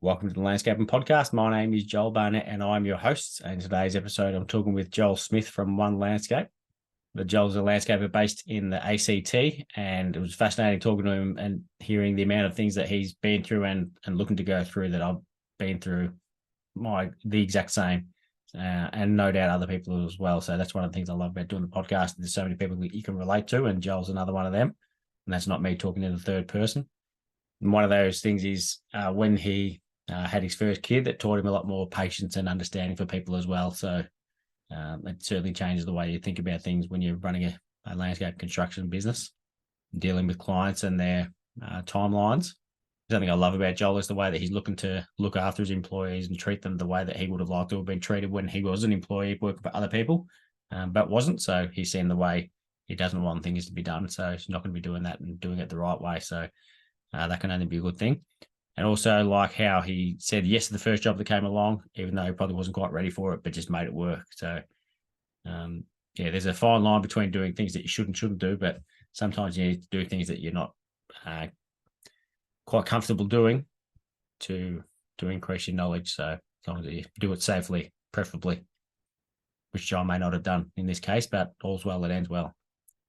Welcome to the Landscaping Podcast. My name is Joel Barnett and I'm your host. And in today's episode, I'm talking with Joel Smith from One Landscape. Joel's a landscaper based in the ACT, and it was fascinating talking to him and hearing the amount of things that he's been through and looking to go through that I've been through the exact same, and no doubt other people as well. So that's one of the things I love about doing the podcast. There's so many people that you can relate to, and Joel's another one of them. And that's not me talking in the third person. And one of those things is when he had his first kid, that taught him a lot more patience and understanding for people as well. So it certainly changes the way you think about things when you're running a landscape construction business, dealing with clients and their timelines. Something I love about Joel is the way that he's looking to look after his employees and treat them the way that he would have liked to have been treated when he was an employee working for other people, but wasn't. So he's seen the way he doesn't want things to be done. So he's not going to be doing that and doing it the right way. So that can only be a good thing. And also like how he said yes to the first job that came along, even though he probably wasn't quite ready for it, but just made it work. So, there's a fine line between doing things that you shouldn't do, but sometimes you need to do things that you're not quite comfortable doing to increase your knowledge. So as long as you do it safely, preferably, which John may not have done in this case, but all's well that ends well.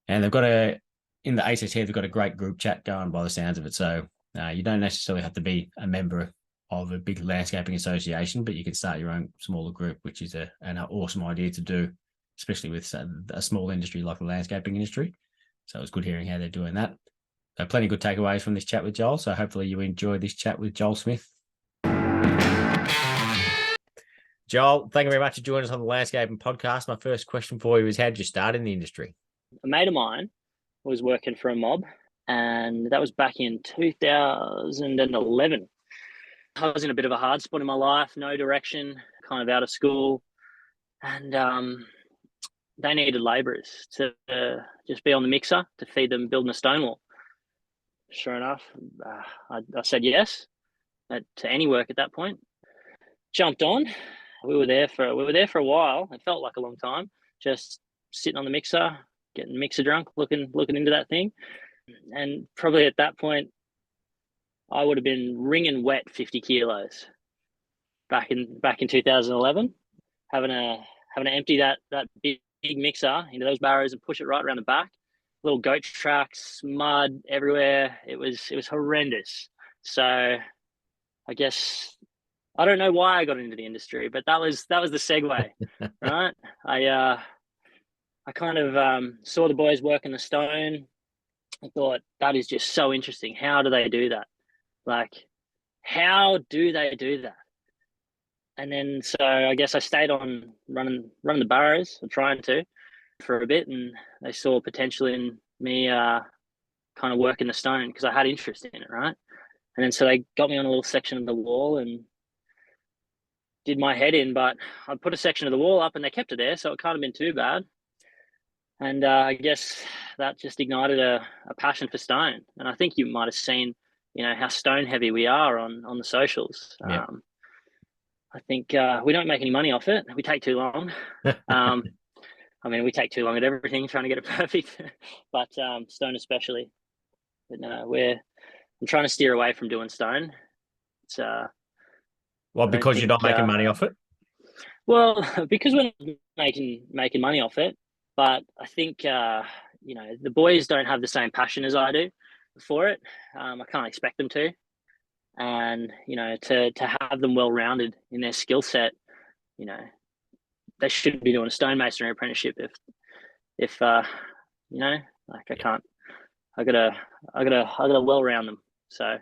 And they've got in the ACT, they've got a great group chat going by the sounds of it. So you don't necessarily have to be a member of a big landscaping association, but you can start your own smaller group, which is an awesome idea to do, especially with a small industry like the landscaping industry. So it's good hearing how they're doing that. So plenty of good takeaways from this chat with Joel. So hopefully you enjoy this chat with Joel Smith. Joel, thank you very much for joining us on the Landscaping Podcast. My first question for you is, how did you start in the industry? A mate of mine was working for a mob, and that was back in 2011. I was in a bit of a hard spot in my life, no direction, kind of out of school, and they needed labourers to just be on the mixer to feed them building a stone wall. Sure enough, I said yes to any work at that point. Jumped on. We were there for a while. It felt like a long time, just sitting on the mixer, getting mixer drunk, looking into that thing. And probably at that point, I would have been wringing wet 50 kilos back in 2011, having to empty that big mixer into those barrows and push it right around the back. Little goat tracks, mud everywhere. It was horrendous. So I guess I don't know why I got into the industry, but that was the segue, right? I kind of saw the boys working the stone. I thought, that is just so interesting. How do they do that? Like, how do they do that? And then, so I guess I stayed on running the barrows, or trying to, for a bit, and they saw potential in me kind of working the stone because I had interest in it, right? And then so they got me on a little section of the wall and did my head in, but I put a section of the wall up and they kept it there, so it can't have been too bad. And I guess that just ignited a passion for stone. And I think you might have seen, how stone heavy we are on the socials. Yeah. I think we don't make any money off it. We take too long. We take too long at everything, trying to get it perfect, but stone especially. But no, I'm trying to steer away from doing stone. It's because you're not making money off it? Well, because we're not making money off it. But I think, the boys don't have the same passion as I do for it. I can't expect them to. And, to have them well-rounded in their skill set, they should be doing a stonemasonry apprenticeship if I can't. I gotta well-round them. So,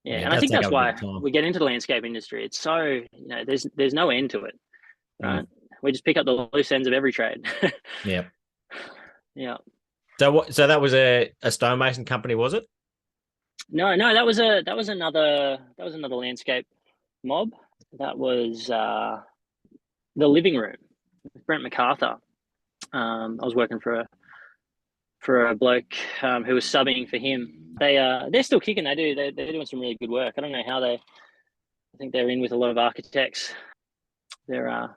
yeah, and I think that's why we get into the landscape industry. It's so, there's no end to it, right? We just pick up the loose ends of every trade. Yeah. Yeah. So that was a stonemason company, was it? No, that was another landscape mob. That was the living room with Brent MacArthur. I was working for a bloke who was subbing for him. They're still kicking. They're doing some really good work. I don't know how I think they're in with a lot of architects. They're a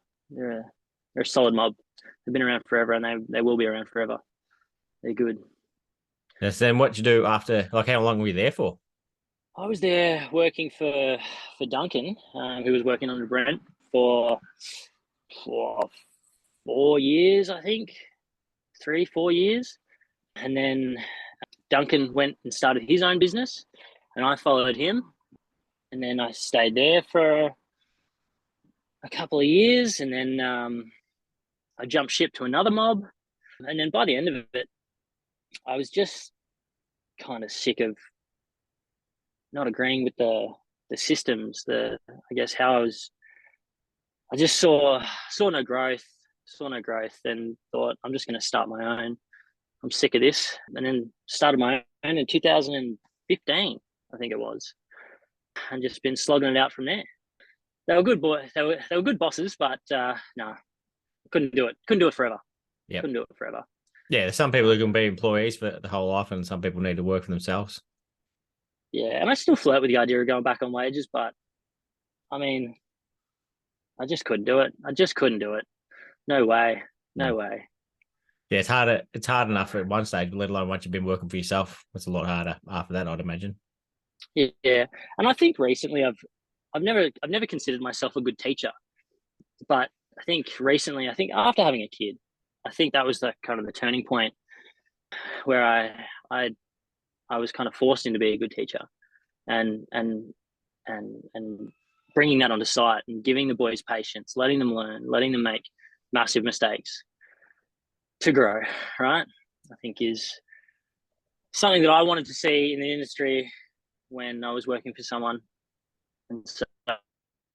solid mob. They've been around forever, and they will be around forever. They're good. Yes. Then what did you do after? Like, how long were you there for? I was there working for Duncan, who was working under Brent for for 4 years, I think, 3 4 years, and then Duncan went and started his own business, and I followed him, and then I stayed there for a couple of years, and then I jumped ship to another mob, and then by the end of it, I was just kind of sick of not agreeing with the systems, I guess how I just saw no growth, and thought I'm just going to start my own. I'm sick of this, and then started my own in 2015, I think it was, and just been slogging it out from there. They were good boys. They were good bosses, but no, couldn't do it. Couldn't do it forever. Yep. Couldn't do it forever. Yeah, there's some people who can be employees for the whole life, and some people need to work for themselves. Yeah, and I still flirt with the idea of going back on wages, but I mean, I just couldn't do it. I just couldn't do it. No way. No way. Yeah, it's harder. It's hard enough at one stage, let alone once you've been working for yourself. It's a lot harder after that, I'd imagine. Yeah, and I think recently I've never considered myself a good teacher, but I think recently, I think after having a kid, I think that was the kind of the turning point where I was kind of forced into being a good teacher, and bringing that onto site and giving the boys patience, letting them learn, letting them make massive mistakes to grow, right? I think is something that I wanted to see in the industry when I was working for someone, and so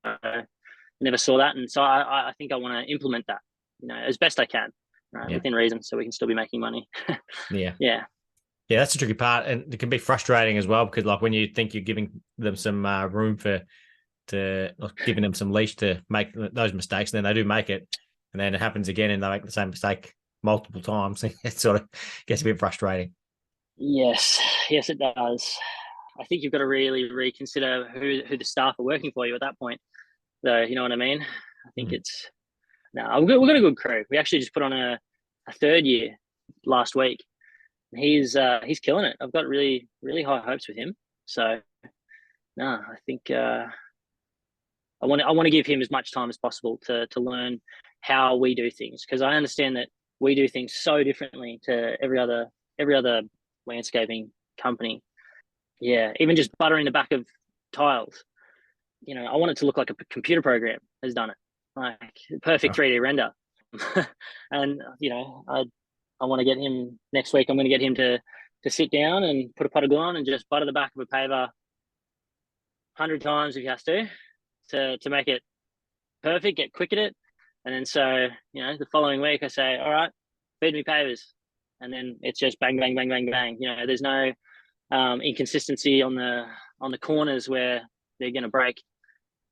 I never saw that, and so I think I want to implement that, as best I can, right, within reason, so we can still be making money. Yeah. Yeah. Yeah, that's the tricky part, and it can be frustrating as well because, like, when you think you're giving them some room giving them some leash to make those mistakes, and then they do make it, and then it happens again, and they make the same mistake multiple times. It sort of gets a bit frustrating. Yes, it does. I think you've got to really reconsider who the staff are working for you at that point, though. You know what I mean? I think it's no. We've got a good crew. We actually just put on a third year last week. He's killing it. I've got really high hopes with him. So no, I think I want to give him as much time as possible to learn how we do things, because I understand that we do things so differently to every other landscaping company. Yeah, even just buttering the back of tiles. I want it to look like a computer program has done it, like perfect 3D render. And I want to get him next week. I'm going to get him to sit down and put a pot of glue on and just butter the back of a paver 100 times if he has to make it perfect, get quick at it. And then so, the following week I say, all right, feed me pavers. And then it's just bang, bang, bang, bang, bang. There's no inconsistency on the corners where they're going to break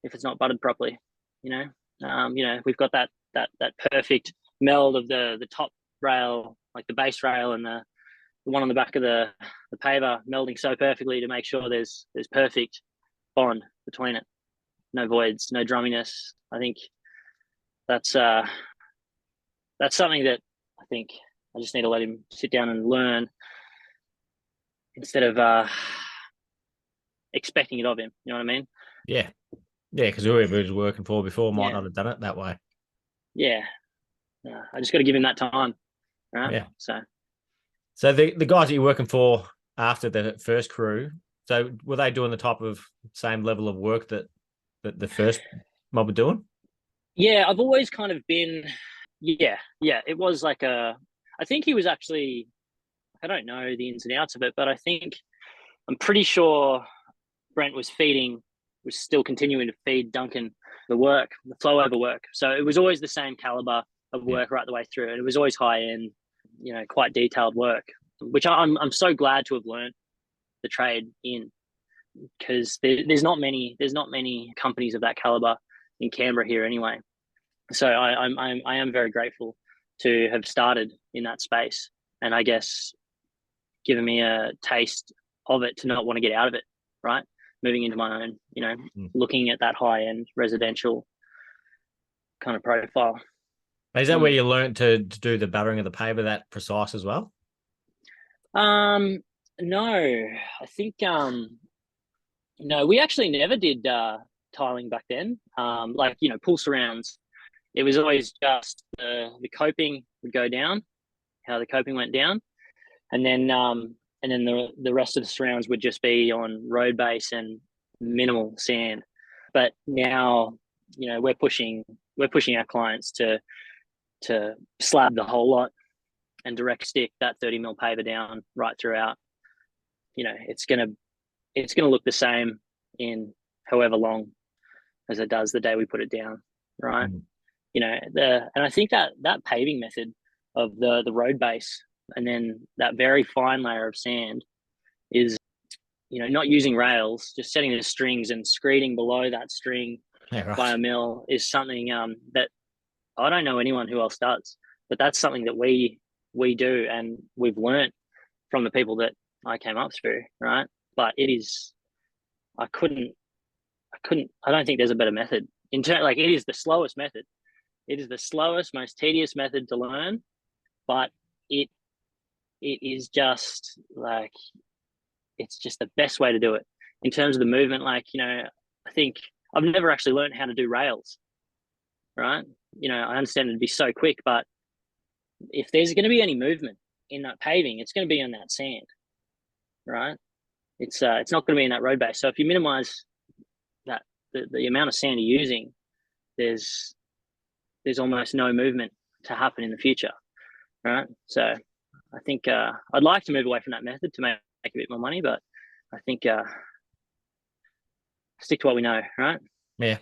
if it's not buttered properly. We've got that perfect meld of the top rail, like the base rail, and the one on the back of the paver melding so perfectly to make sure there's perfect bond between it. No voids, no drumminess. I think that's something that I think I just need to let him sit down and learn instead of expecting it of him. You know what I mean? Yeah, because whoever was working for before might not have done it that way. Yeah, I just got to give him that time, right? Yeah. So the guys that you're working for after the first crew, so were they doing the type of same level of work that the first mob were doing? Yeah, I've always kind of been. Yeah. It was like I think he was actually. I don't know the ins and outs of it, but I'm pretty sure Brent was still continuing to feed Duncan the flow over work. So it was always the same caliber of work right the way through, and it was always high end, quite detailed work, which I'm so glad to have learned the trade in, because there's not many companies of that caliber in Canberra here anyway. So I am very grateful to have started in that space, and I guess given me a taste of it to not want to get out of it, right? Moving into my own, looking at that high end residential kind of profile. Is that where you learned to do the buttering of the paver that precise as well? No, I think No, we actually never did tiling back then. Like, pull surrounds. It was always just the coping would go down, how the coping went down, and then the rest of the surrounds would just be on road base and minimal sand. But now, we're pushing our clients to slab the whole lot and direct stick that 30 mil paver down right throughout. It's gonna look the same in however long as it does the day we put it down, right? Mm. And I think that paving method of the road base and then that very fine layer of sand is, not using rails, just setting the strings and screeding below that string Yeah, by right. a mill is something that I don't know anyone who else does, but that's something that we do and we've learnt from the people that I came up through, right? But it is, I couldn't, I don't think there's a better method like it is the slowest method. It is the slowest, most tedious method to learn, but it it is just like it's just the best way to do it in terms of the movement. Like, I think I've never actually learned how to do rails, right? I understand it'd be so quick, but if there's going to be any movement in that paving, it's going to be on that sand, right? It's not going to be in that road base. So if you minimize that the amount of sand you're using, there's there's almost no movement to happen in the future, right? So I think I'd like to move away from that method to make a bit more money, but I think stick to what we know, right? Yeah.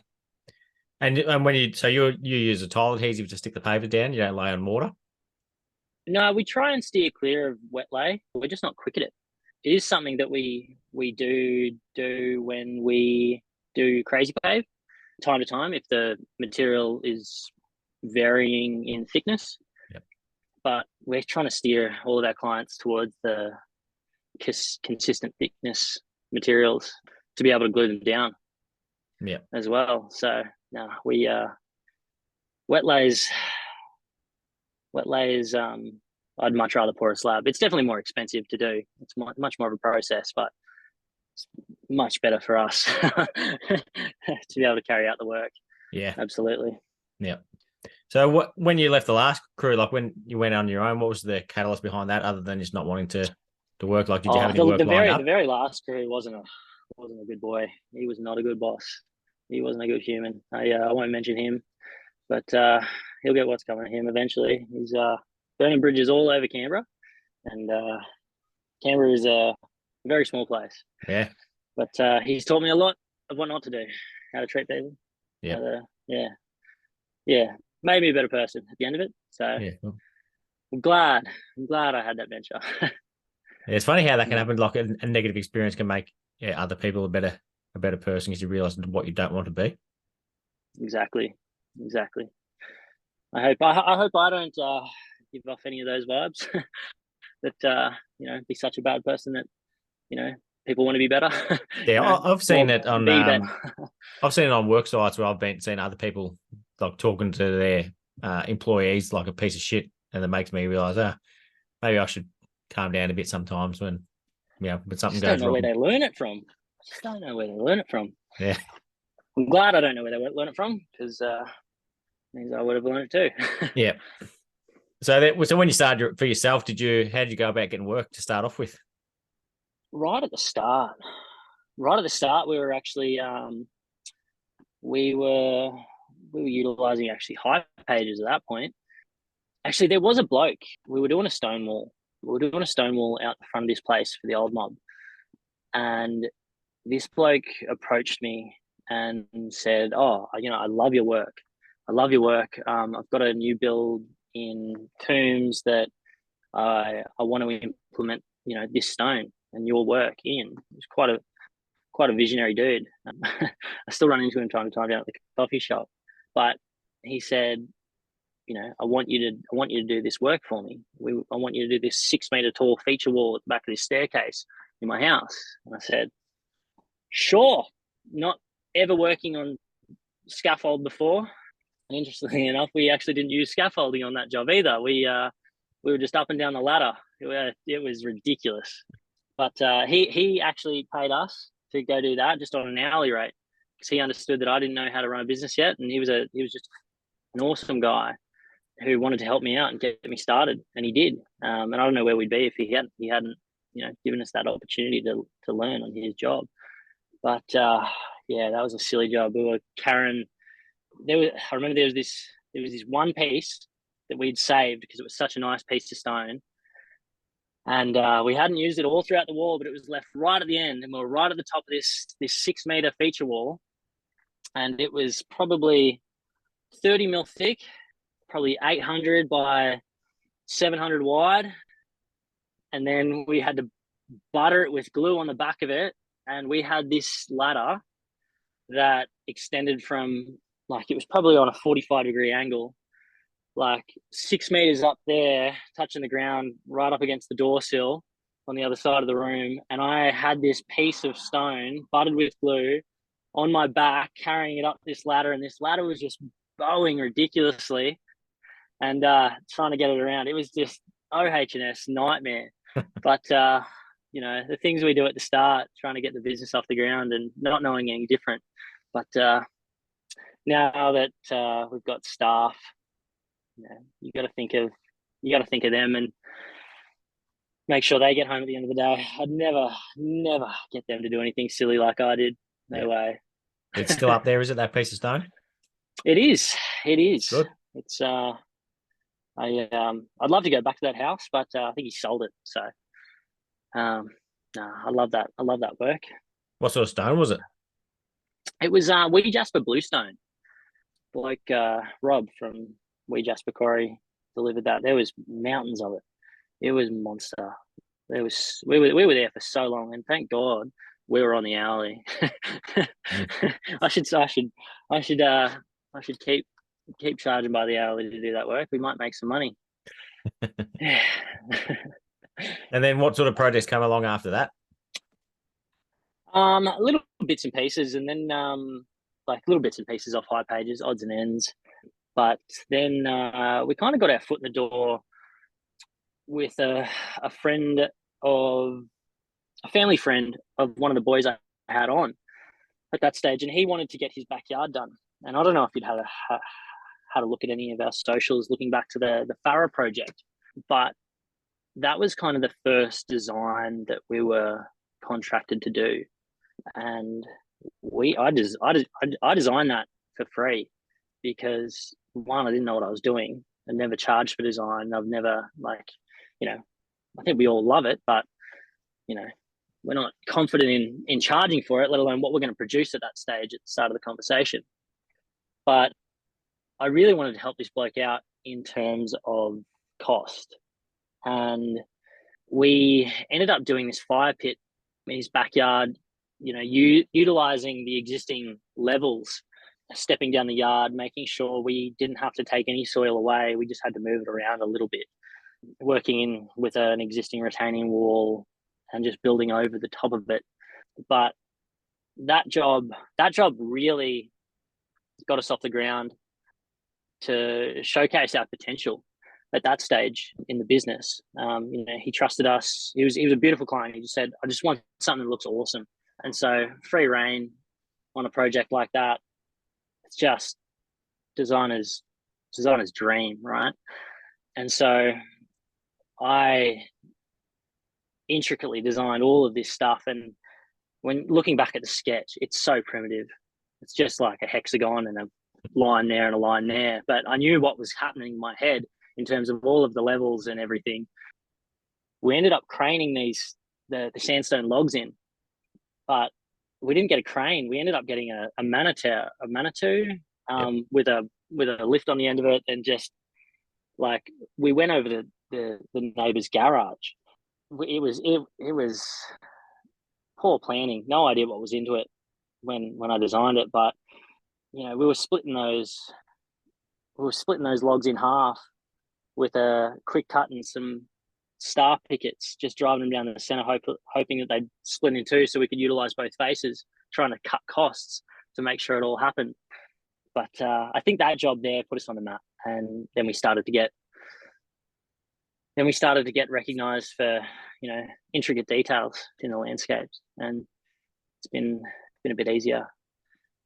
And when you use a tile adhesive to stick the paver down, you don't lay on mortar. No, we try and steer clear of wet lay. We're just not quick at it. It is something that we do when we do crazy pave time to time if the material is varying in thickness. Yep. But we're trying to steer all of our clients towards the consistent thickness materials to be able to glue them down Yeah. as well. So no, we wet lays wet lays. I'd much rather pour a slab. It's definitely more expensive to do. It's much more of a process, but it's much better for us to be able to carry out the work. Yeah. Absolutely. Yeah. So when you left the last crew, like when you went on your own, what was the catalyst behind that other than just not wanting to work? Like, did you have Oh, any the, work the lined very the up? very last crew wasn't a good boy. He was not a good boss. He wasn't a good human. I won't mention him, but he'll get what's coming to him eventually. He's burning bridges all over Canberra, and Canberra is a very small place. Yeah. But he's taught me a lot of what not to do, how to treat people, how Yeah. to, yeah, made me a better person at the end of it. So Yeah. Cool. I'm glad I had that venture. Yeah, it's funny how that can Yeah, happen. Like a negative experience can make other people a better person because you realize what you don't want to be. exactly, exactly. I hope I don't give off any of those vibes that be such a bad person that you know people want to be better. Yeah, I've seen More it on be better. I've seen it on work sites where I've been seeing other people like talking to their employees like a piece of shit, and it makes me realize, maybe I should calm down a bit sometimes when when something Just don't goes know where wrong. they learn it from. Just don't know where they learn it from. Yeah, I'm glad I don't know where they learn it from because means I would have learned it too. yeah. So when you started for yourself, how did you go about getting work to start off with? right at the start, right at the start, we were actually we were we were utilizing actually hype pages at that point. Actually, there was a bloke. We were doing a stone wall. We were doing a stone wall out the front of this place for the old mob, and this bloke approached me and said, "Oh, I love your work. I love your work. I've got a new build in Coombs that I want to implement, this stone and your work in." He's quite a visionary dude. I still run into him time to time down at the coffee shop, but he said, I want you to do this work for me. I want you to do this 6 meter tall feature wall at the back of this staircase in my house. And I said, sure. Not ever working on scaffold before. And interestingly enough, we actually didn't use scaffolding on that job either. We were just up and down the ladder. It was ridiculous. But he actually paid us to go do that just on an hourly rate, because he understood that I didn't know how to run a business yet, and he was just an awesome guy who wanted to help me out and get me started, and he did. And I don't know where we'd be if he hadn't given us that opportunity to learn on his job. But yeah, that was a silly job. We were carrying. I remember there was this one piece that we'd saved because it was such a nice piece of stone. And we hadn't used it all throughout the wall, but it was left right at the end. And we were right at the top of this 6 meter feature wall. And it was probably 30 mil thick, probably 800 by 700 wide. And then we had to butter it with glue on the back of it. And we had this ladder that extended from, like, it was probably on a 45-degree angle, like 6 meters up there, touching the ground, right up against the door sill on the other side of the room. And I had this piece of stone buttered with glue on my back, carrying it up this ladder. And this ladder was just bowing ridiculously, and trying to get it around. It was just OH&S nightmare. But, the things we do at the start, trying to get the business off the ground and not knowing any different. But now that we've got staff, you got to think of them and make sure they get home at the end of the day. I'd never get them to do anything silly like I did. No way. It's still up there, is it, that piece of stone? It is. Good. It's I'd love to go back to that house, but I think he sold it. So I love that. I love that work. What sort of stone was it? It was wee jasper bluestone. Like Rob from Wee Jasper Quarry delivered that. There was mountains of it. It was monster. We were there for so long, and thank God we were on the hourly. I should keep charging by the hourly to do that work. We might make some money. And then what sort of projects come along after that? Little bits and pieces, and then like little bits and pieces off high pages, odds and ends. But then we kind of got our foot in the door with a family friend of one of the boys I had on at that stage, and he wanted to get his backyard done. And I don't know if you'd had a look at any of our socials looking back to the Farah project, but that was kind of the first design that we were contracted to do, and I designed that for free because, one, I didn't know what I was doing. I never charged for design. I've never, I think we all love it, but we're not confident in charging for it, let alone what we're going to produce at that stage at the start of the conversation. But I really wanted to help this bloke out in terms of cost. And we ended up doing this fire pit in his backyard, utilizing the existing levels, stepping down the yard, making sure we didn't have to take any soil away. We just had to move it around a little bit, working in with an existing retaining wall and just building over the top of it. But that job really got us off the ground to showcase our potential at that stage in the business. He trusted us. He was a beautiful client. He just said, I just want something that looks awesome. And so free reign on a project like that, it's just designer's dream, right? And so I intricately designed all of this stuff. And when looking back at the sketch, it's so primitive. It's just like a hexagon and a line there and a line there. But I knew what was happening in my head in terms of all of the levels and everything. We ended up craning the sandstone logs in, but we didn't get a crane. We ended up getting a Manitou with a lift on the end of it, and just like we went over the neighbour's garage. It was poor planning. No idea what was into it when I designed it, but we were splitting those logs in half with a quick cut and some star pickets, just driving them down the center, hoping that they'd split in two so we could utilize both faces, trying to cut costs to make sure it all happened. But I think that job there put us on the map, and then we started to get recognized for intricate details in the landscapes. And been a bit easier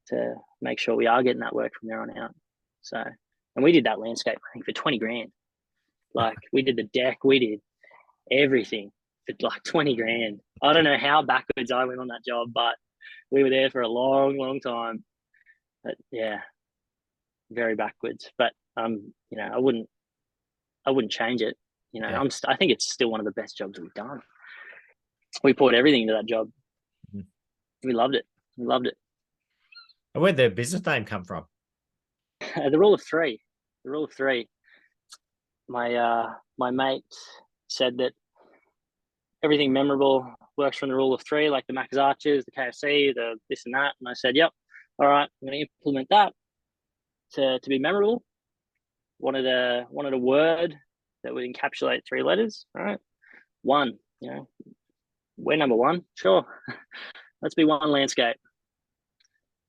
to make sure we are getting that work from there on out. So, and we did that landscape, I think, for 20 grand. Like, we did the deck, we did everything for like 20 grand. I don't know how backwards I went on that job, but we were there for a long, long time. But yeah, very backwards. But I wouldn't change it. Yeah. I think it's still one of the best jobs we've done. We poured everything into that job. We loved it. We loved it. And where'd the business name come from? The rule of three. The rule of three. My mate said that everything memorable works from the rule of three, like the Mac's Arches, the KFC, the this and that. And I said, yep, all right, I'm going to implement that to be memorable. Wanted a word that would encapsulate 3 letters, right? One, we're number one. Sure. Let's be One Landscape.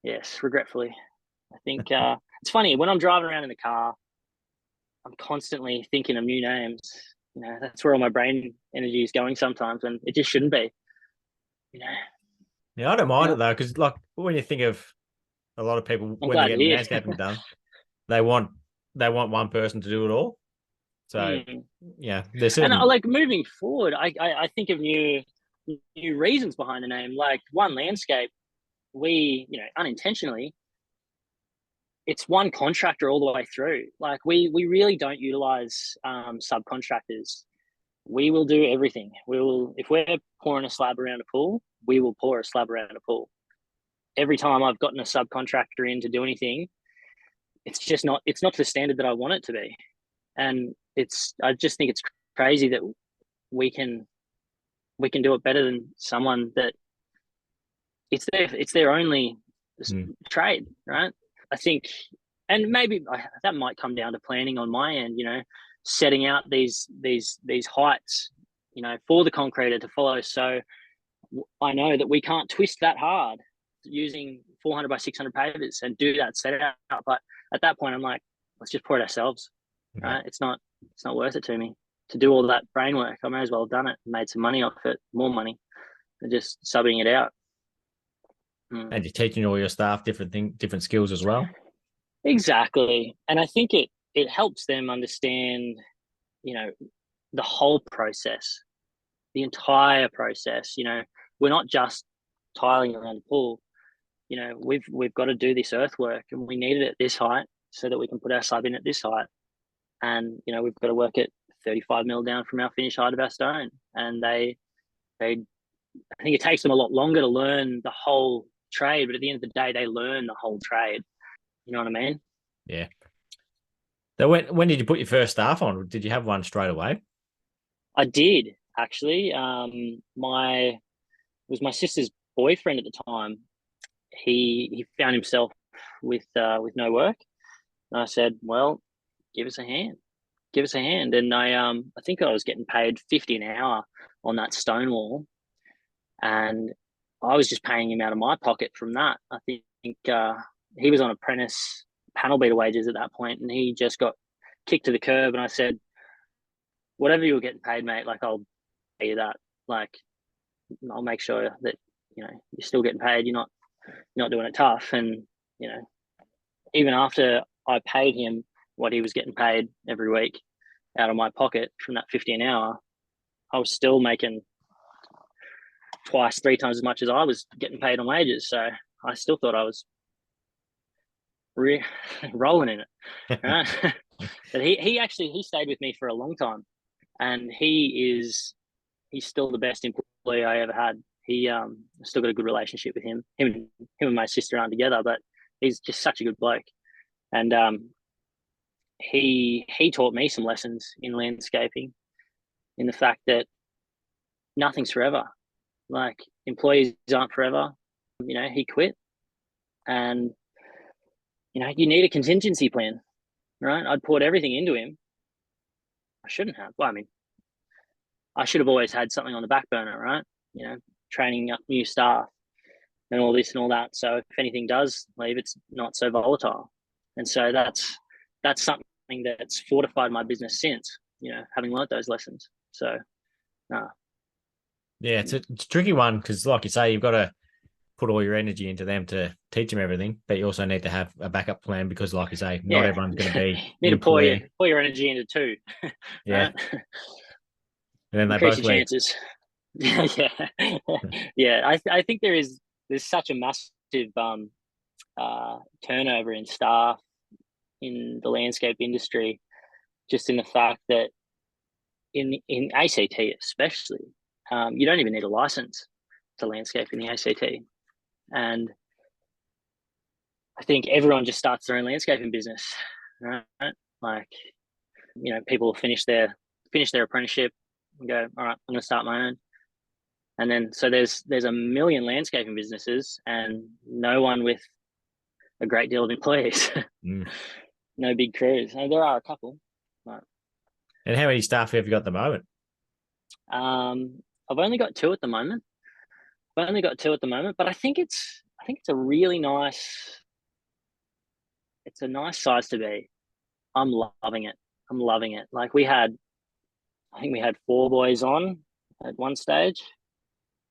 Yes, regretfully. I think it's funny when I'm driving around in the car, I'm constantly thinking of new names. That's where all my brain energy is going sometimes, and it just shouldn't be. Yeah, I don't mind it though, because like when you think of a lot of people when they get landscaping done, they want one person to do it all. So yeah, there's certain... And like moving forward, I think of new reasons behind the name, like One Landscape. We unintentionally, it's one contractor all the way through. Like we really don't utilize subcontractors. We will do everything. If we're pouring a slab around a pool, we will pour a slab around a pool. Every time I've gotten a subcontractor in to do anything, it's not to the standard that I want it to be. And I just think it's crazy that we can do it better than someone that it's their only trade, right? I think, and maybe that might come down to planning on my end, setting out these heights, for the concreter to follow. So I know that we can't twist that hard using 400 by 600 pavers and do that set out. But at that point, I'm like, let's just pour it ourselves, right? It's not worth it to me to do all that brain work. I may as well have done it and made some money off it, more money, than just subbing it out. And you're teaching all your staff different skills as well. Exactly. And I think it helps them understand, the whole process, the entire process. We're not just tiling around the pool. We've got to do this earthwork, and we need it at this height so that we can put our slab in at this height. And, we've got to work it 35 mil down from our finish height of our stone. And I think it takes them a lot longer to learn the whole trade, but at the end of the day, they learn the whole trade. You know what I mean? Yeah. So when did you put your first staff on? Did you have one straight away? I did, actually. It was my sister's boyfriend at the time. He found himself with no work, and I said, "Well, give us a hand. Give us a hand." And I think I was getting paid $50 an hour on that stone wall, and I was just paying him out of my pocket from that. I think he was on apprentice panel beater wages at that point, and he just got kicked to the curb. And I said, "Whatever you were getting paid, mate, like I'll pay you that. Like I'll make sure that you're still getting paid. You're not doing it tough." And even after I paid him what he was getting paid every week out of my pocket from that $50 an hour, I was still making twice, 3 times as much as I was getting paid on wages. So I still thought I was rolling in it. Right? But he stayed with me for a long time, and he's still the best employee I ever had. He still got a good relationship with him. Him and my sister aren't together, but he's just such a good bloke. And he taught me some lessons in landscaping, in the fact that nothing's forever. Like employees aren't forever. He quit, and you need a contingency plan, right? I'd poured everything into him. I shouldn't have. Well, I mean, I should have always had something on the back burner, right? Training up new staff and all this and all that. So if anything does leave, it's not so volatile. And so that's something that's fortified my business since, having learned those lessons. So, yeah, it's a tricky one because, like you say, you've got to put all your energy into them to teach them everything, but you also need to have a backup plan because, like you say, not Yeah. everyone's going to be You need an to employee. pour your energy into two, Yeah. right? And then they Increase both your leave. chances. Yeah. Yeah. I think there's such a massive turnover in staff in the landscape industry, just in the fact that in ACT especially, you don't even need a license to landscape in the ACT, and I think everyone just starts their own landscaping business, right? Like, people finish their apprenticeship and go, all right, I'm going to start my own. And then so there's a million landscaping businesses and no one with a great deal of employees. Mm. No big crews. There are a couple. But, And how many staff have you got at the moment? I've only got two at the moment. But I think it's a really nice. It's a nice size to be. I'm loving it. I'm loving it. Like I think we had four boys on at one stage,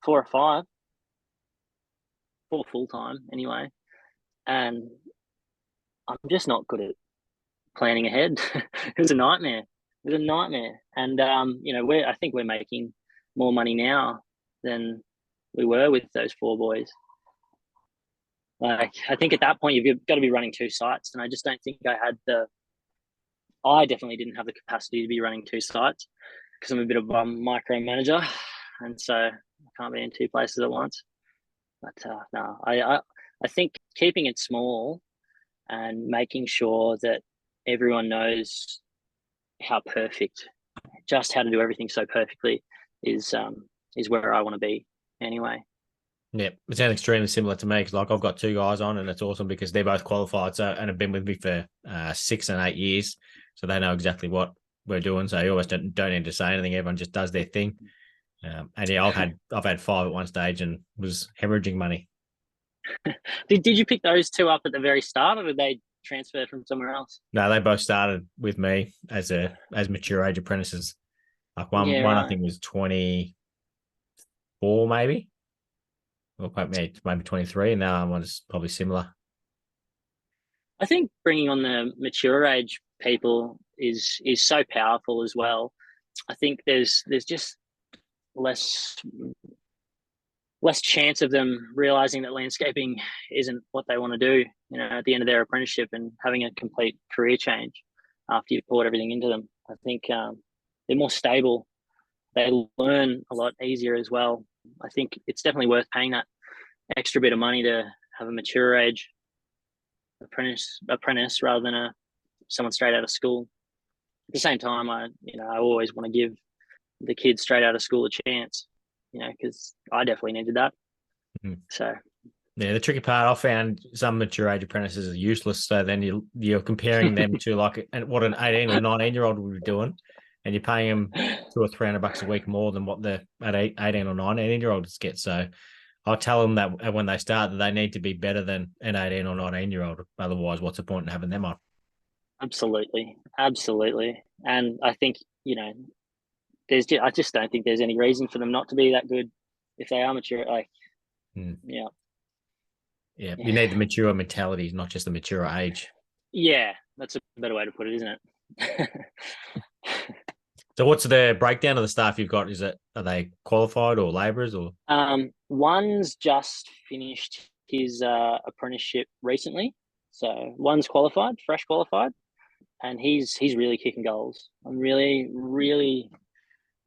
four or five, four full time anyway. And I'm just not good at planning ahead. It was a nightmare. It was a nightmare. And I think we're making more money now than we were with those four boys. Like, I think at that point you've got to be running two sites, and I just don't think I definitely didn't have the capacity to be running two sites because I'm a bit of a micromanager, and so I can't be in two places at once. But no, I think keeping it small and making sure that everyone knows how how to do everything so perfectly is where I want to be anyway. Yeah, it sounds extremely similar to me because, like, I've got two guys on, and it's awesome because they're both qualified, so and have been with me for 6 and 8 years, so they know exactly what we're doing. So you always don't need to say anything; everyone just does their thing. And yeah, I've had five at one stage and was hemorrhaging money. Did you pick those two up at the very start, or did they transfer from somewhere else? No, they both started with me as mature age apprentices. Like Yeah, one I right. think was 24 maybe, or maybe 23, and now one is probably similar. I think bringing on the mature age people is so powerful as well. I think there's just less less chance of them realizing that landscaping isn't what they want to do, at the end of their apprenticeship and having a complete career change after you've poured everything into them. I think they're more stable. They learn a lot easier as well. I think it's definitely worth paying that extra bit of money to have a mature age apprentice rather than someone straight out of school. At the same time, I always want to give the kids straight out of school a chance, because I definitely needed that. Mhm. So Yeah, the tricky part I found some mature age apprentices are useless. So then you're comparing them to like what an 18 or 19-year-old would be doing, and you're paying them $200 or $300 a week more than what the 18 or 19-year-olds get. So I'll tell them that when they start that they need to be better than an 18 or 19-year-old. Otherwise, what's the point in having them on? absolutely. And I think, I just don't think there's any reason for them not to be that good if they are mature. Like, yeah, Yeah, you yeah, need the mature mentality, not just the mature age. yeah. That's a better way to put it, isn't it? So what's the breakdown of the staff you've got? Are they qualified or labourers or? One's just finished his apprenticeship recently, so one's qualified, fresh qualified, and he's really kicking goals. I'm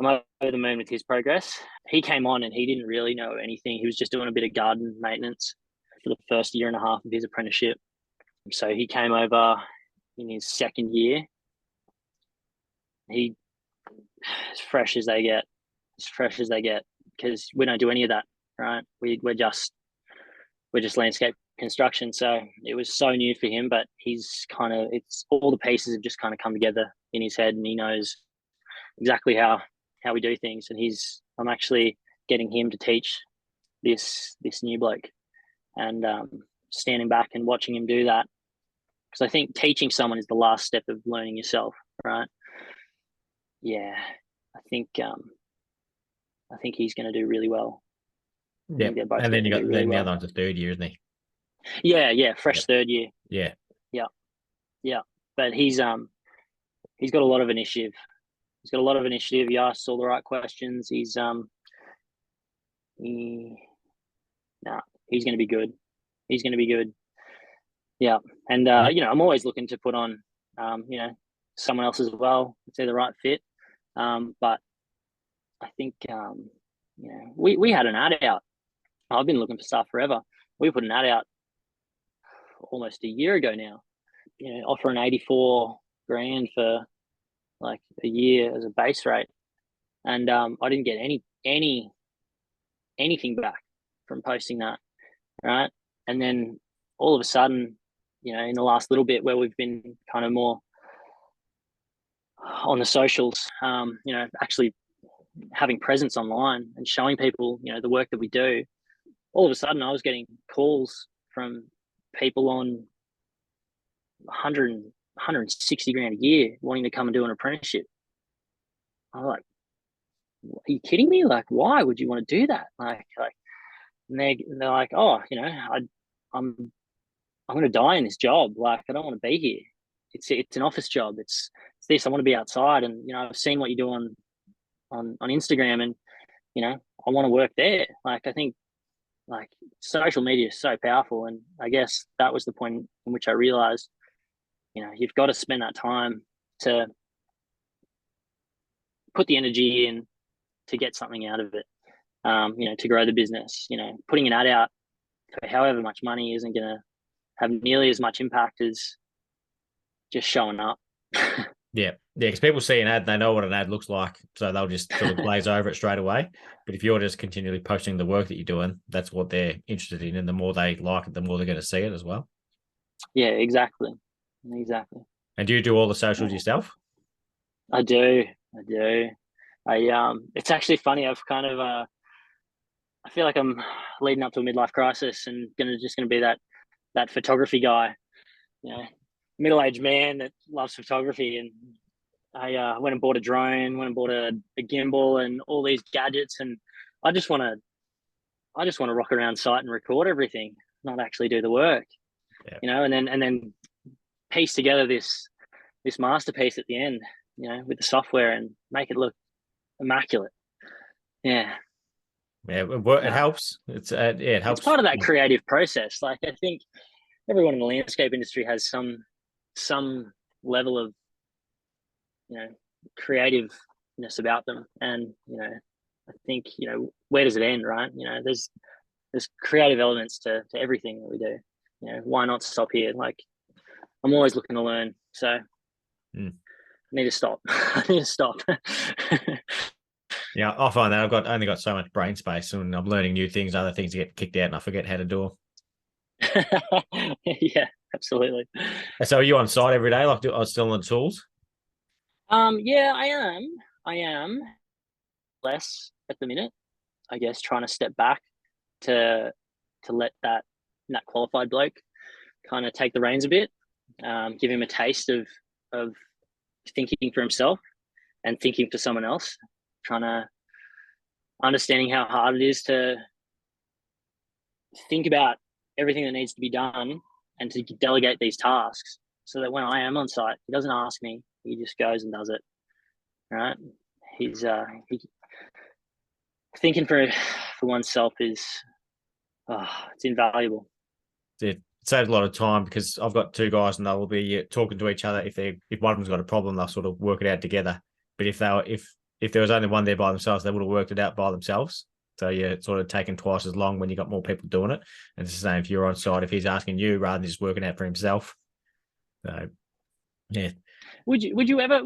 over the moon with his progress. He came on and he didn't really know anything. He was just doing a bit of garden maintenance for the first year and a half of his apprenticeship. So he came over in his second year. He as fresh as they get, because we don't do any of that, right? We're just landscape construction. So it was so new for him, but it's all the pieces have just kind of come together in his head, and he knows exactly how we do things. And I'm actually getting him to teach this new bloke, and standing back and watching him do that, because I think teaching someone is the last step of learning yourself, right? Yeah, I think he's going to do really well. Yeah, They're both and then going you to got do really the well. other one's a third year, isn't he? Yeah, fresh third year. Yeah, Yeah, but he's got a lot of initiative. He's got a lot of initiative. He asks all the right questions. He, nah, he's going to be good. He's going to be good. Yeah, and yeah, I'm always looking to put on, someone else as well. If they're the right fit. But I think, we had an ad out. I've been looking for stuff forever. We put an ad out almost a year ago now. Offering 84 grand for like a year as a base rate, and I didn't get anything back from posting that, right? And then all of a sudden, in the last little bit where we've been kind of more on the socials, actually having presence online and showing people, the work that we do, all of a sudden I was getting calls from people on 100, 160 grand a year wanting to come and do an apprenticeship. I'm like, are you kidding me? Like, why would you want to do that? And they're like, oh, I'm going to die in this job. Like, I don't want to be here. It's an office job. It's this. I want to be outside. And I've seen what you do on Instagram, and I want to work there. Like, I think like social media is so powerful, and I guess that was the point in which I realized, you've got to spend that time to put the energy in to get something out of it. To grow the business. Putting an ad out for however much money isn't going to have nearly as much impact as just showing up. yeah. Because people see an ad, they know what an ad looks like, so they'll just sort of glaze over it straight away. But if you're just continually posting the work that you're doing, that's what they're interested in, and the more they like it, the more they're going to see it as well. Yeah, exactly. And do you do all the socials yourself? I do. It's actually funny. I've kind of I feel like I'm leading up to a midlife crisis and gonna be that photography guy, middle-aged man that loves photography. And I went and bought a drone, went and bought a gimbal and all these gadgets, and I just want to rock around site and record everything, not actually do the work. Yeah. And then piece together this masterpiece at the end, with the software, and make it look immaculate. Yeah. Yeah, it helps. It helps. It's part of that creative process. Like, I think everyone in the landscape industry has some level of creativeness about them, and I think where does it end, right? There's creative elements to everything that we do. Why not stop here? Like, I'm always looking to learn, so I need to stop. I need to stop. Yeah, I find that I've only got so much brain space, and I'm learning new things, other things get kicked out, and I forget how to do them. Yeah, absolutely. So are you on site every day? Like, I was still on the tools? Yeah, I am less at the minute. I guess trying to step back to let that qualified bloke kind of take the reins a bit, give him a taste of thinking for himself and thinking for someone else, trying to understanding how hard it is to think about everything that needs to be done and to delegate these tasks, so that when I am on site, he doesn't ask me, he just goes and does it. Right? He's thinking for oneself is it's invaluable. It saves a lot of time, because I've got two guys and they will be talking to each other. If one of them's got a problem, they'll sort of work it out together. But if there was only one there by themselves, they would have worked it out by themselves. So yeah, it's sort of taken twice as long when you got more people doing it. And it's the same if you're on site, if he's asking you rather than just working out for himself. So yeah. Would you ever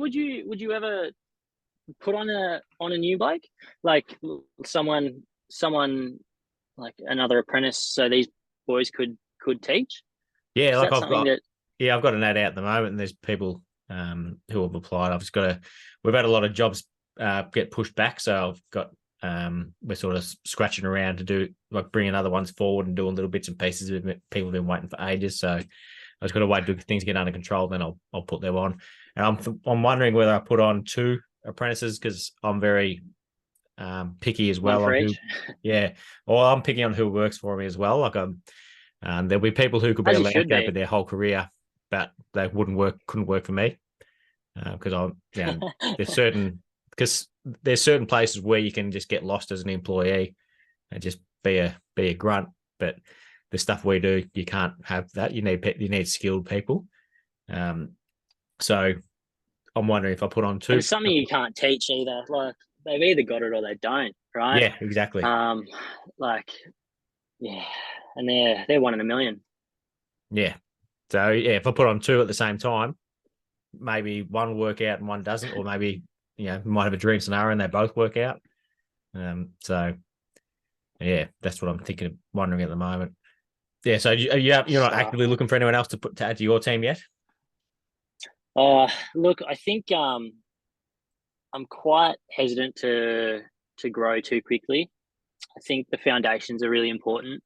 put on a new bloke, like someone like another apprentice, so these boys could teach? Yeah, Is like that something that? I've got an ad out at the moment, and there's people who have applied. We've had a lot of jobs get pushed back, so I've got we're sort of scratching around to do, like, bringing other ones forward and doing little bits and pieces. People have been waiting for ages, so I just got to wait till things get under control, then I'll put them on. And I'm wondering whether I put on 2 apprentices, because I'm very picky as One well for on who. each. Yeah, or I'm picky on who works for me as well. Like there'll be people who could be As a you should landscaper be. their whole career, but they couldn't work for me because there's certain because there's certain places where you can just get lost as an employee and just be a grunt, but the stuff we do, you can't have that. You need skilled people. So I'm wondering if I put on And two. it's something you can't teach either. Like they've either got it or they don't, right? Yeah, exactly. Um, like yeah, and they're one in a million. Yeah. So yeah, if I put on two at the same time, maybe one will work out and one doesn't, or maybe we might have a dream scenario and they both work out. So yeah, that's what I'm thinking, wondering at the moment. Yeah. So you're not So, actively looking for anyone else to add to your team yet? look, I think I'm quite hesitant to grow too quickly. I think the foundations are really important.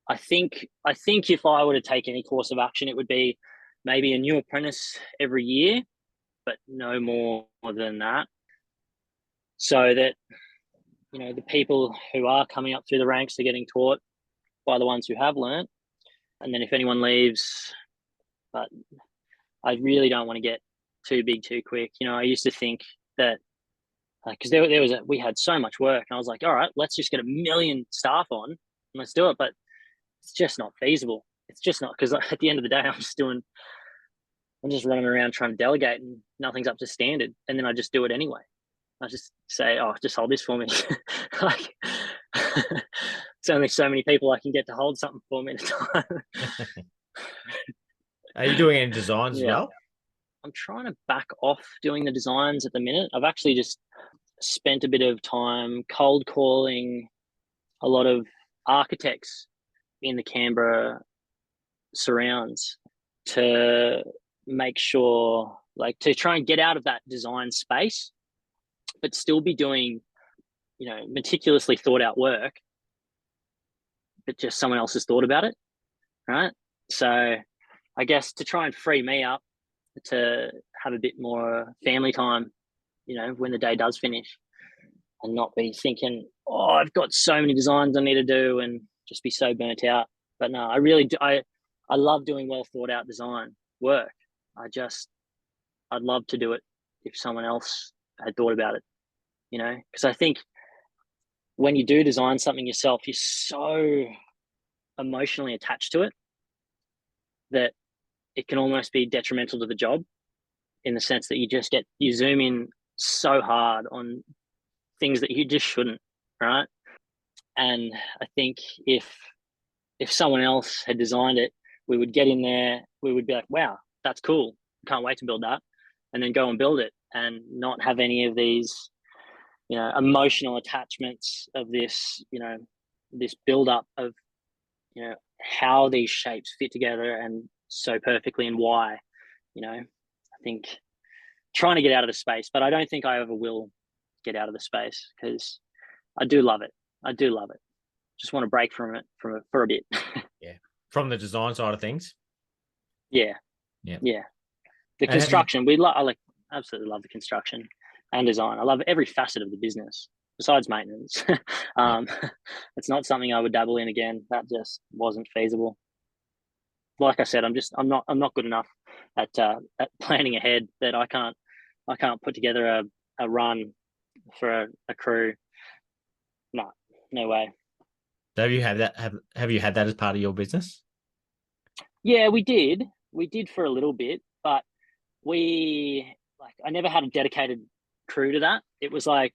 I think if I were to take any course of action, it would be maybe a new apprentice every year, but no more than that. So that the people who are coming up through the ranks are getting taught by the ones who have learned. And then if anyone leaves, but I really don't want to get too big too quick. I used to think that because we had so much work, and I was like, all right, let's just get 1 million staff on and let's do it. But it's just not feasible. It's just not, because at the end of the day, I'm just running around trying to delegate and nothing's up to standard. And then I just do it anyway. I just say, oh, just hold this for me. Like, it's only so many people I can get to hold something for me at a time. Are you doing any designs as Yeah. well? I'm trying to back off doing the designs at the minute. I've actually just spent a bit of time cold calling a lot of architects in the Canberra surrounds to make sure, like, to try and get out of that design space, but still be doing, meticulously thought out work, but just someone else has thought about it, right? So I guess to try and free me up to have a bit more family time, when the day does finish, and not be thinking, oh, I've got so many designs I need to do, and just be so burnt out. But no, I really do. I love doing well thought out design work. I'd love to do it if someone else had thought about it, because I think when you do design something yourself, you're so emotionally attached to it that it can almost be detrimental to the job, in the sense that you zoom in so hard on things that you just shouldn't, right? And I think if someone else had designed it, we would get in there, we would be like, wow, that's cool. Can't wait to build that. And then go and build it and not have any of these, emotional attachments of this, this build up of, how these shapes fit together and so perfectly, and why, I think trying to get out of the space, but I don't think I ever will get out of the space, because I do love it. I do love it. Just want to break from it for a bit. Yeah. From the design side of things. Yeah. Yeah. Yeah. The And have you construction, I absolutely love the construction and design. I love every facet of the business besides maintenance. yeah. um, it's not something I would dabble in again. That just wasn't feasible. Like I said, I'm not good enough at planning ahead, that I can't put together a run for a crew. No, no way. Have you had that have you had that as part of your business? Yeah, we did. We did for a little bit, but I never had a dedicated crew to that. It was like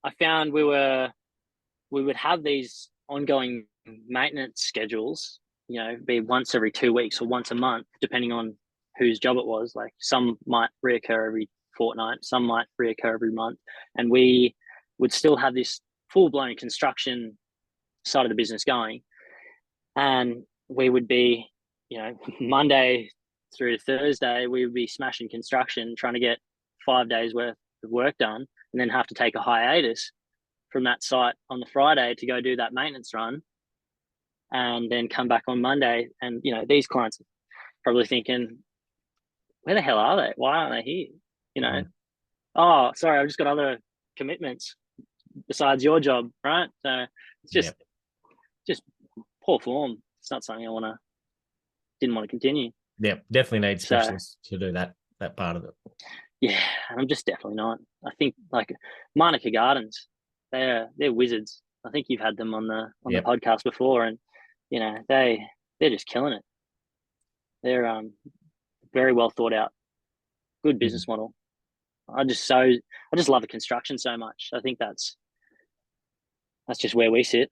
I found we would have these ongoing maintenance schedules, be once every 2 weeks or once a month, depending on whose job it was. Like some might reoccur every fortnight, some might reoccur every month. And we would still have this full blown construction side of the business going. And we would be, Monday through to Thursday, we would be smashing construction, trying to get 5 days worth of work done, and then have to take a hiatus from that site on the Friday to go do that maintenance run, and then come back on Monday. And, these clients are probably thinking, where the hell are they? Why aren't they here? Mm. Oh, sorry, I've just got other commitments. besides your job, right? So it's Yeah. just poor form. It's not something didn't want to continue. Yeah. Definitely need So specialists to do that part of it. yeah, I'm just definitely not. I think like Monica Gardens, they're wizards. I think you've had them on the Yep. podcast before, and you know they're just killing it. They're very well thought out, good Mm. business model. I just love the construction so much. I think that's just where we sit.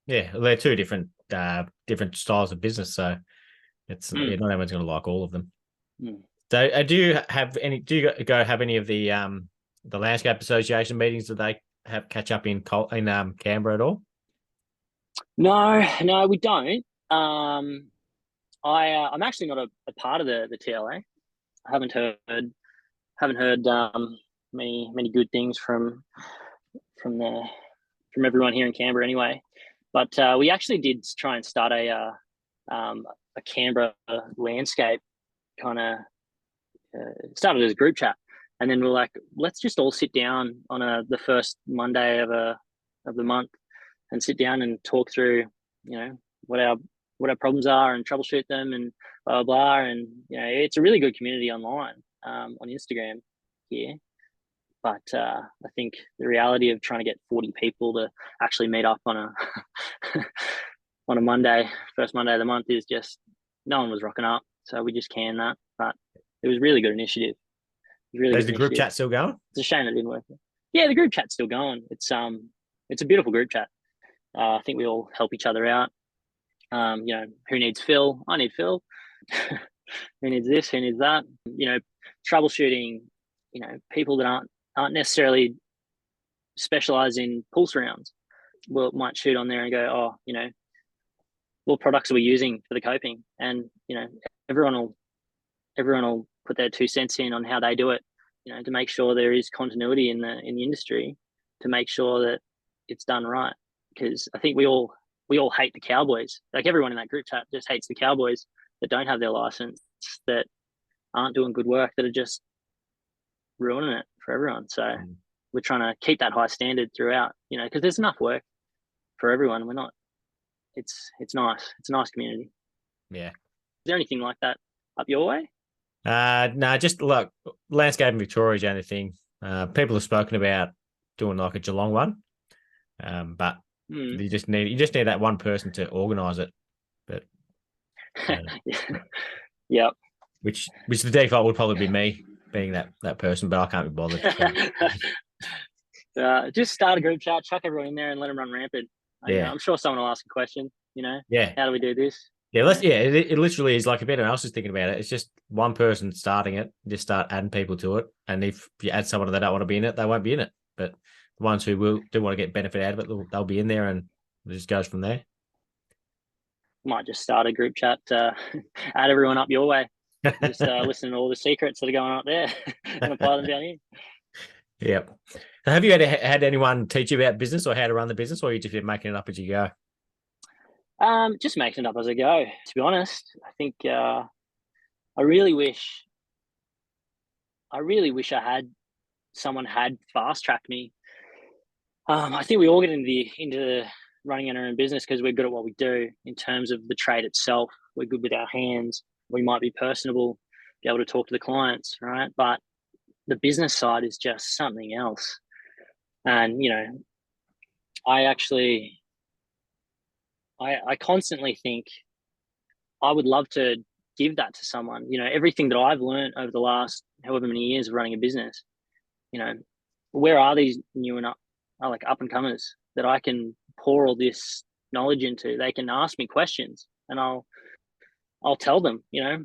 Yeah. Well, they're two different styles of business. So Mm, not everyone's going to like all of them. mm. So, do you have any? Do you go have any of the landscape association meetings? Do they have catch up in Canberra at all? No, we don't. I'm actually not a part of the TLA. I haven't heard many good things from the from everyone here in Canberra anyway. But we actually did try and start a Canberra landscape kind of started as a group chat, and then we're like, let's just all sit down on the first Monday of the month and sit down and talk through, you know, what our problems are and troubleshoot them and blah blah blah. And you know, it's a really good community online on Instagram here. But I think the reality of trying to get 40 people to actually meet up on a on a Monday, first Monday of the month, is just no one was rocking up. So we just canned that. But it was a really good initiative. It was a really Is good the group initiative. chat still going? It's a shame it didn't work. Yeah, the group chat's still going. It's a beautiful group chat. I think we all help each other out. You know, who needs Phil? I need Phil. Who needs this? Who needs that? You know, troubleshooting. You know, people that aren't necessarily specialized in pulse rounds might shoot on there and go, oh, you know, what products are we using for the coping? And you know, everyone will put their 2 cents in on how they do it. You know, to make sure there is continuity in the industry, to make sure that it's done right. Because I think we all hate the Cowboys. Like everyone in that group chat just hates the Cowboys that don't have their license, that aren't doing good work, that are just ruining it for everyone. So we're trying to keep that high standard throughout, you know, because there's enough work for everyone. We're not. It's nice. It's a nice community. Yeah. Is there anything like that up your way? No, just look, landscape in Victoria is the only thing. People have spoken about doing like a Geelong one, but you just need that one person to organise it. But Yep. which the default would probably be me being that person, but I can't be bothered. Just start a group chat, chuck everyone in there, and let them run rampant. You know, Yeah, I'm sure someone will ask a question. You know, yeah, how do we do this? yeah. It literally is like if anyone else is thinking about it, it's just one person starting it. Just start adding people to it, and if you add someone that don't want to be in it, they won't be in it. But the ones who do want to get benefit out of it, they'll be in there, and it just goes from there. Might just start a group chat, add everyone up your way. Just listen to all the secrets that are going on up there and apply them down here. Yep. So have you had anyone teach you about business or how to run the business, or are you just making it up as you go? Just making it up as I go. To be honest, I think I really wish I had someone had fast tracked me. I think we all get into running our own business because we're good at what we do. In terms of the trade itself, we're good with our hands. We might be personable, be able to talk to the clients, right? But the business side is just something else. And you know, I actually, I constantly think I would love to give that to someone. You know, everything that I've learned over the last however many years of running a business. You know, where are these new and like up and comers that I can pour all this knowledge into? They can ask me questions, and I'll tell them. You know,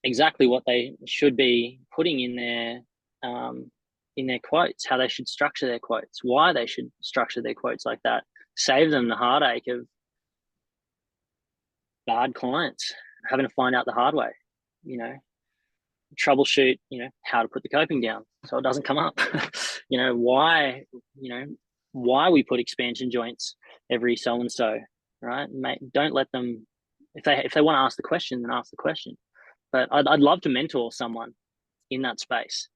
exactly what they should be putting in their quotes, how they should structure their quotes, why they should structure their quotes like that. Save them the heartache of bad clients having to find out the hard way. You know, troubleshoot. You know, how to put the coping down so it doesn't come up. You know, why. You know, why we put expansion joints every so and so, right? Mate, don't let them. If they want to ask the question, then ask the question. But I'd love to mentor someone in that space.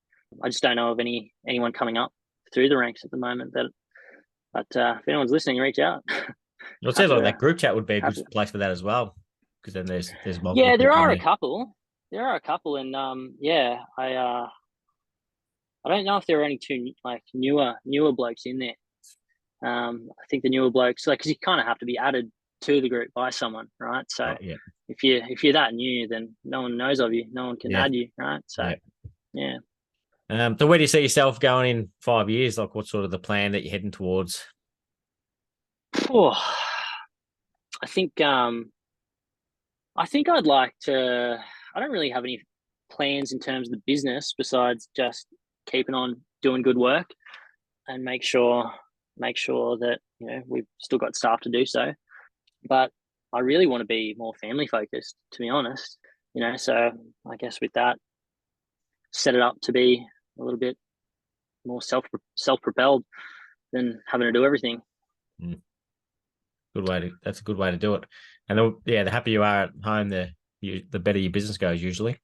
I just don't know of anyone coming up through the ranks at the moment But if anyone's listening, reach out. Well, it sounds Happy like to, that group chat would be a good happy. place for that as well, because then there's multiple Yeah, there people in are a there. couple. There are a couple, and yeah, I don't know if there are any two like newer blokes in there. I think the newer blokes, like, because you kind of have to be added to the group by someone, right? So Oh, yeah, if you're that new, then no one knows of you, no one can yeah, add you, right? So yeah. yeah. So where do you see yourself going in 5 years? Like, what's sort of the plan that you're heading towards? Oh, I think I think I'd like to. I don't really have any plans in terms of the business besides just keeping on doing good work and make sure that we've still got staff to do so. But I really want to be more family focused, to be honest. So I guess with that, set it up to be a little bit more self propelled than having to do everything. Mm, that's a good way to do it. And the happier you are at home, the better your business goes usually.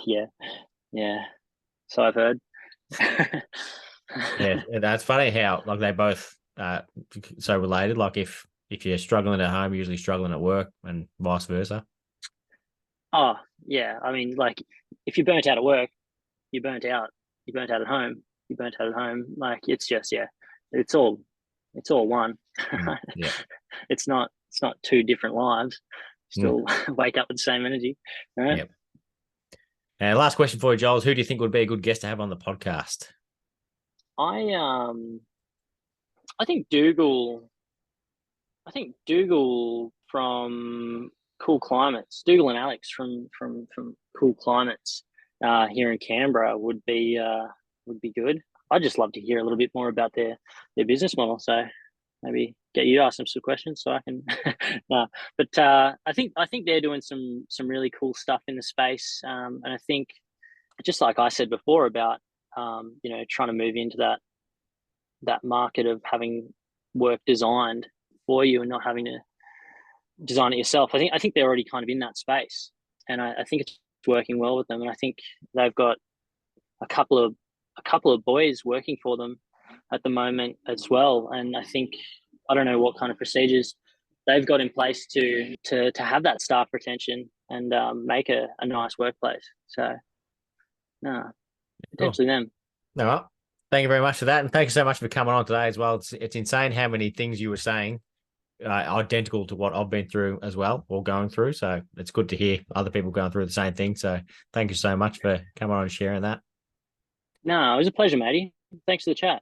Yeah, yeah. So I've heard. Yeah, that's funny how like they both so related. Like if you're struggling at home, you're usually struggling at work, and vice versa. Oh, yeah. I mean, like, if you're burnt out at work, you're burnt out. You're burnt out at home. You're burnt out at home. Like, it's just, yeah, it's all, it's all one. Yeah. It's not two different lives. Mm, Still wake up with the same energy. Right. yeah. And last question for you, Joel, is who do you think would be a good guest to have on the podcast? I um, I think Dougal. I think Dougal from Cool Climates. Dougal and Alex from Cool Climates here in Canberra would be good. I'd just love to hear a little bit more about their business model. So maybe get you to ask them some questions so I can. No, but I think they're doing some really cool stuff in the space, and I think just like I said before about trying to move into that market of having work designed for you and not having to design it yourself. I think they're already kind of in that space, and I think it's working well with them. And I think they've got a couple of boys working for them at the moment as well. And I don't know what kind of procedures they've got in place to have that staff retention and make a nice workplace. So no, Cool. potentially them. All right. Thank you very much for that. And thank you so much for coming on today as well. It's insane how many things you were saying identical to what I've been through as well, or going through. So it's good to hear other people going through the same thing. So thank you so much for coming on and sharing that. No, it was a pleasure, matey. Thanks for the chat.